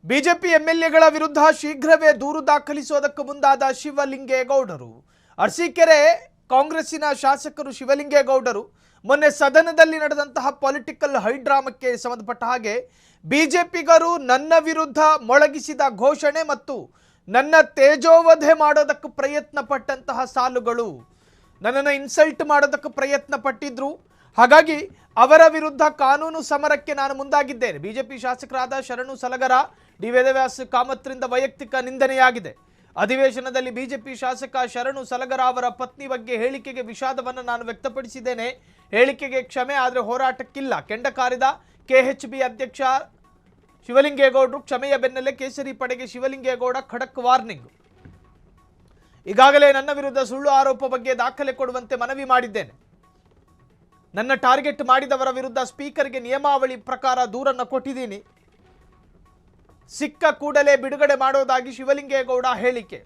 BJP ಎಂಎಲ್ಎಗಳ ವಿರುದ್ಧ ಶೀಘ್ರವೇ ದೂರು ದಾಖಲಿಸುವುದಕ್ಕೆ ಮುಂದಾದ ಶಿವಲಿಂಗೇಗೌಡರು. ಅರಸೀಕೆರೆ ಕಾಂಗ್ರೆಸ್ಸಿನ ಶಾಸಕರು ಶಿವಲಿಂಗೇಗೌಡರು ಮೊನ್ನೆ ಸದನದಲ್ಲಿ ನಡೆದಂತಹ ಪೊಲಿಟಿಕಲ್ ಹೈಡ್ರಾಮಕ್ಕೆ ಸಂಬಂಧಪಟ್ಟ ಹಾಗೆ ಬಿಜೆಪಿಗರು ನನ್ನ ವಿರುದ್ಧ ಮೊಳಗಿಸಿದ ಘೋಷಣೆ ಮತ್ತು ನನ್ನ ತೇಜೋವಧೆ ಮಾಡೋದಕ್ಕೆ ಪ್ರಯತ್ನ ಪಟ್ಟಂತಹ ಸಾಲುಗಳು, ನನ್ನನ್ನು ಇನ್ಸಲ್ಟ್ ಮಾಡೋದಕ್ಕೆ ಪ್ರಯತ್ನ ಪಟ್ಟಿದ್ರು. ಹಾಗಾಗಿ ಅವರ ವಿರುದ್ಧ ಕಾನೂನು ಸಮರಕ್ಕೆ ನಾನು ಮುಂದಾಗಿದ್ದೇನೆ. ಬಿಜೆಪಿ ಶಾಸಕರಾದ ಶರಣು ಸಲಗರ, ಡಿ ವೇದವ್ಯಾಸ ಕಾಮತ್ರಿಂದ ವೈಯಕ್ತಿಕ ನಿಂದನೆಯಾಗಿದೆ. ಅಧಿವೇಶನದಲ್ಲಿ ಬಿಜೆಪಿ ಶಾಸಕ ಶರಣು ಸಲಗರ ಅವರ ಪತ್ನಿ ಬಗ್ಗೆ ಹೇಳಿಕೆಗೆ ವಿಷಾದವನ್ನು ನಾನು ವ್ಯಕ್ತಪಡಿಸಿದ್ದೇನೆ. ಹೇಳಿಕೆಗೆ ಕ್ಷಮೆ, ಆದರೆ ಹೋರಾಟಕ್ಕಿಲ್ಲ. ಕೆಂಡ ಕಾರಿದ ಕೆಎಚ್ಬಿ ಅಧ್ಯಕ್ಷ ಶಿವಲಿಂಗೇಗೌಡರು. ಕ್ಷಮೆಯ ಬೆನ್ನಲ್ಲೇ ಕೇಸರಿ ಪಡೆಗೆ ಶಿವಲಿಂಗೇಗೌಡ ಖಡಕ್ ವಾರ್ನಿಂಗ್. ಈಗಾಗಲೇ ನನ್ನ ವಿರುದ್ಧ ಸುಳ್ಳು ಆರೋಪ ಬಗ್ಗೆ ದಾಖಲೆ ಕೊಡುವಂತೆ ಮನವಿ ಮಾಡಿದ್ದೇನೆ. ನನ್ನ ಟಾರ್ಗೆಟ್ ಮಾಡಿದವರ ವಿರುದ್ಧ ಸ್ಪೀಕರ್ಗೆ ನಿಯಮಾವಳಿ ಪ್ರಕಾರ ದೂರನ್ನು ಕೊಟ್ಟಿದ್ದೀನಿ. ಸಿಕ್ಕ ಕೂಡಲೇ ಬಿಡುಗಡೆ ಮಾಡೋದಾಗಿ ಶಿವಲಿಂಗೇಗೌಡ ಹೇಳಿಕೆ.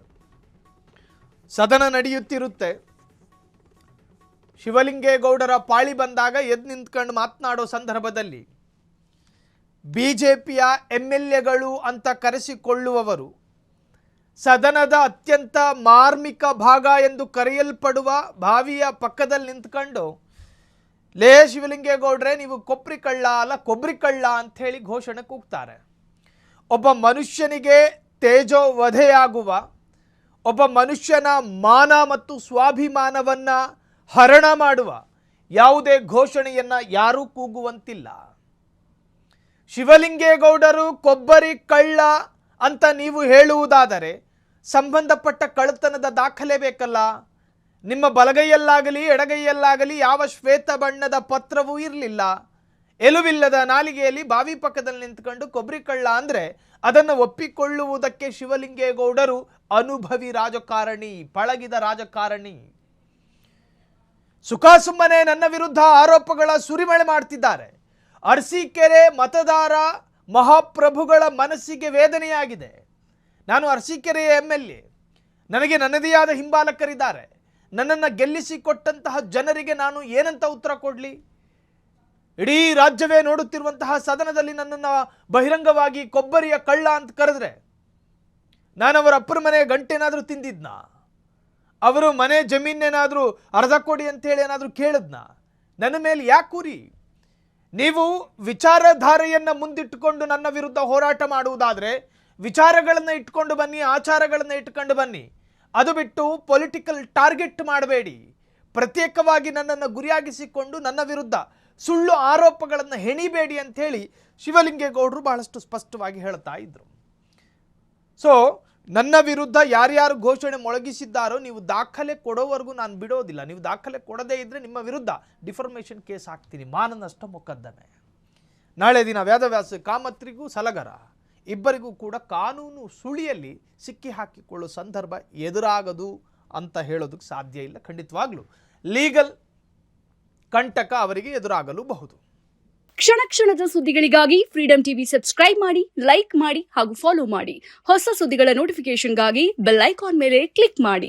ಸದನ ನಡೆಯುತ್ತಿರುತ್ತೆ. ಶಿವಲಿಂಗೇಗೌಡರ ಪಾಳಿ ಬಂದಾಗ ಎದ್ದು ನಿಂತ್ಕೊಂಡು ಮಾತನಾಡೋ ಸಂದರ್ಭದಲ್ಲಿ ಬಿಜೆಪಿಯ ಎಂಎಲ್ಎಗಳು ಅಂತ ಕರೆಸಿಕೊಳ್ಳುವವರು ಸದನದ ಅತ್ಯಂತ ಮಾರ್ಮಿಕ ಭಾಗ ಎಂದು ಕರೆಯಲ್ಪಡುವ ಬಾವಿಯ ಪಕ್ಕದಲ್ಲಿ ನಿಂತ್ಕೊಂಡು, ಲೇ ಶಿವಲಿಂಗೇಗೌಡ್ರೆ ನೀವು ಕೊಬ್ಬರಿ ಕಳ್ಳ ಅಲ್ಲ ಕೊಬ್ಬರಿ ಕಳ್ಳ ಅಂತ ಹೇಳಿ ಘೋಷಣೆ ಕೂಗ್ತಾರೆ. ಒಬ್ಬ ಮನುಷ್ಯನಿಗೆ ತೇಜೋವಧೆಯಾಗುವ, ಒಬ್ಬ ಮನುಷ್ಯನ ಮಾನ ಮತ್ತು ಸ್ವಾಭಿಮಾನವನ್ನು ಹರಣ ಮಾಡುವ ಯಾವುದೇ ಘೋಷಣೆಯನ್ನು ಯಾರೂ ಕೂಗುವಂತಿಲ್ಲ. ಶಿವಲಿಂಗೇಗೌಡರು ಕೊಬ್ಬರಿ ಕಳ್ಳ ಅಂತ ನೀವು ಹೇಳುವುದಾದರೆ ಸಂಬಂಧಪಟ್ಟ ಕಳ್ಳತನದ ದಾಖಲೆ ಬೇಕಲ್ಲ. ನಿಮ್ಮ ಬಲಗೈಯಲ್ಲಾಗಲಿ ಎಡಗೈಯಲ್ಲಾಗಲಿ ಯಾವ ಶ್ವೇತ ಬಣ್ಣದ ಪತ್ರವೂ ಇರಲಿಲ್ಲ. ಎಲುವಿಲ್ಲದ ನಾಲಿಗೆಯಲ್ಲಿ ಬಾವಿ ಪಕ್ಕದಲ್ಲಿ ನಿಂತ್ಕೊಂಡು ಕೊಬ್ಬರಿ ಕಳ್ಳ ಅಂದರೆ ಅದನ್ನು ಒಪ್ಪಿಕೊಳ್ಳುವುದಕ್ಕೆ ಶಿವಲಿಂಗೇಗೌಡರು ಅನುಭವಿ ರಾಜಕಾರಣಿ, ಪಳಗಿದ ರಾಜಕಾರಣಿ. ಸುಖಾಸುಮ್ಮನೆ ನನ್ನ ವಿರುದ್ಧ ಆರೋಪಗಳ ಸುರಿಮಳೆ ಮಾಡ್ತಿದ್ದಾರೆ. ಅರಸೀಕೆರೆ ಮತದಾರ ಮಹಾಪ್ರಭುಗಳ ಮನಸ್ಸಿಗೆ ವೇದನೆಯಾಗಿದೆ. ನಾನು ಅರಸೀಕೆರೆಯ ಎಂಎಲ್ಎ, ನನಗೆ ನನ್ನದೇ ಆದ ಹಿಂಬಾಲಕರಿದ್ದಾರೆ. ನನ್ನನ್ನು ಗೆಲ್ಲಿಸಿಕೊಟ್ಟಂತಹ ಜನರಿಗೆ ನಾನು ಏನಂತ ಉತ್ತರ ಕೊಡಲಿ? ಇಡೀ ರಾಜ್ಯವೇ ನೋಡುತ್ತಿರುವಂತಹ ಸದನದಲ್ಲಿ ನನ್ನನ್ನು ಬಹಿರಂಗವಾಗಿ ಕೊಬ್ಬರಿಯ ಕಳ್ಳ ಅಂತ ಕರೆದ್ರೆ ನಾನು ಅವರ ಅಪ್ಪರ ಮನೆ ಗಂಟೆನಾದರೂ ತಿಂದಿದ್ನ? ಅವರು ಮನೆ ಜಮೀನೇನಾದರೂ ಅರ್ಧ ಕೊಡಿ ಅಂತೇಳಿ ಏನಾದರೂ ಕೇಳಿದ್ನ? ನನ್ನ ಮೇಲೆ ಯಾಕೂರಿ? ನೀವು ವಿಚಾರಧಾರೆಯನ್ನು ಮುಂದಿಟ್ಟುಕೊಂಡು ನನ್ನ ವಿರುದ್ಧ ಹೋರಾಟ ಮಾಡುವುದಾದರೆ ವಿಚಾರಗಳನ್ನು ಇಟ್ಕೊಂಡು ಬನ್ನಿ, ಆಚಾರಗಳನ್ನು ಇಟ್ಕೊಂಡು ಬನ್ನಿ. ಅದು ಬಿಟ್ಟು ಪೊಲಿಟಿಕಲ್ ಟಾರ್ಗೆಟ್ ಮಾಡಬೇಡಿ. ಪ್ರತ್ಯೇಕವಾಗಿ ನನ್ನನ್ನು ಗುರಿಯಾಗಿಸಿಕೊಂಡು ನನ್ನ ವಿರುದ್ಧ ಸುಳ್ಳು ಆರೋಪಗಳನ್ನು ಹೆಣಿಬೇಡಿ ಅಂಥೇಳಿ ಶಿವಲಿಂಗೇಗೌಡರು ಬಹಳಷ್ಟು ಸ್ಪಷ್ಟವಾಗಿ ಹೇಳ್ತಾ ಇದ್ರು. ಸೊ ನನ್ನ ವಿರುದ್ಧ ಯಾರ್ಯಾರು ಘೋಷಣೆ ಮೊಳಗಿಸಿದ್ದಾರೋ ನೀವು ದಾಖಲೆ ಕೊಡೋವರೆಗೂ ನಾನು ಬಿಡೋದಿಲ್ಲ. ನೀವು ದಾಖಲೆ ಕೊಡದೇ ಇದ್ದರೆ ನಿಮ್ಮ ವಿರುದ್ಧ ಡಿಫಾರ್ಮೇಷನ್ ಕೇಸ್ ಹಾಕ್ತೀನಿ, ಮಾನನಷ್ಟ ಮೊಕದ್ದಮೆ. ನಾಳೆ ದಿನ ವೇದವ್ಯಾಸ ಕಾಮತ್ರಿಗೂ ಸಲಗರ ಇಬ್ಬರಿಗೂ ಕೂಡ ಕಾನೂನು ಸುಳಿಯಲ್ಲಿ ಸಿಕ್ಕಿ ಹಾಕಿಕೊಳ್ಳೋ ಸಂದರ್ಭ ಎದುರಾಗದು ಅಂತ ಹೇಳೋದಕ್ಕೆ ಸಾಧ್ಯ ಇಲ್ಲ. ಖಂಡಿತವಾಗ್ಲೂ ಲೀಗಲ್ ಕಂಟಕ ಅವರಿಗೆ ಎದುರಾಗಲೂಬಹುದು. ಕ್ಷಣ ಕ್ಷಣದ ಸುದ್ದಿಗಳಿಗಾಗಿ ಫ್ರೀಡಂ ಟಿವಿ ಸಬ್ಸ್ಕ್ರೈಬ್ ಮಾಡಿ, ಲೈಕ್ ಮಾಡಿ ಹಾಗೂ ಫಾಲೋ ಮಾಡಿ. ಹೊಸ ಸುದ್ದಿಗಳ ನೋಟಿಫಿಕೇಶನ್ಗಾಗಿ ಬೆಲ್ ಐಕಾನ್ ಮೇಲೆ ಕ್ಲಿಕ್ ಮಾಡಿ.